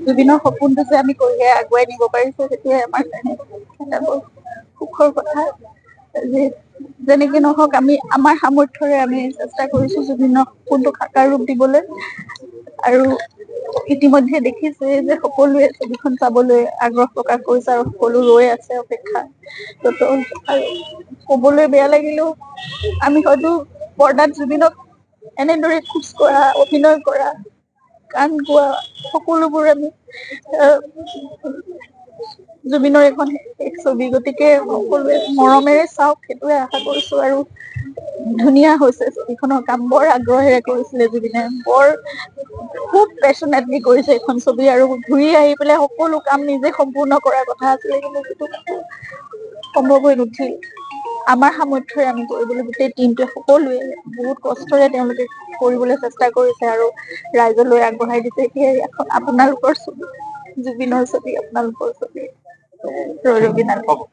জুবিনৰ সপোনটো যে আমি কঢ়িয়াই আগুৱাই নিব পাৰিছো সেইটোৱে আমাৰ কাৰণে এটা বৰ সুখৰ কথা। যেনেকে নহওক আমি আমাৰ সামৰ্থ্যৰে আমি চেষ্টা কৰিছো জুবিনক সপোনটো সাকাৰ ৰূপ দিবলৈ। আৰু ইতিমধ্যে দেখিছে যে সকলোৱে ছবিখন চাবলৈ আগ্ৰহ প্ৰকাশ কৰিছে আৰু সকলো ৰৈ আছে অপেক্ষা আৰু কবলৈ বেয়া লাগিলেও আমি হয়তো পৰ্দাত জুবিনক এনেদৰে খোজ কঢ়া, অভিনয় কৰা, গান গোৱা সকলোবোৰ আমি জুবিনৰ এখন শেষ ছবি, গতিকে সকলোৱে মৰমেৰে চাওক সেইটোৱে আশা কৰিছো। আৰু ধুনীয়া হৈছে ছবিখনৰ কাম, বৰ আগ্ৰহেৰে কৰিছিলে জুবিনে, খুব পেচনেটলি কৰিছে এইখন ছবি আৰু ঘূৰি আহি পেলাই সকলো কাম নিজে সম্পূৰ্ণ কৰাৰ কথা আছিলে, কিন্তু সেইটো সম্ভৱ হৈ নুঠিল। আমাৰ সামৰ্থ্যৰে আমি কৰিবলৈ গোটেই টিমটোৱে সকলোৱে বহুত কষ্টৰে তেওঁলোকে কৰিবলৈ চেষ্টা কৰিছে আৰু ৰাইজলৈ আগবঢ়াই দিছে। সেয়ে আপোনালোকৰ ছবি, জুবিনৰ ছবি, আপোনালোকৰ ছবি, ৰৈ ৰবি নালাগে।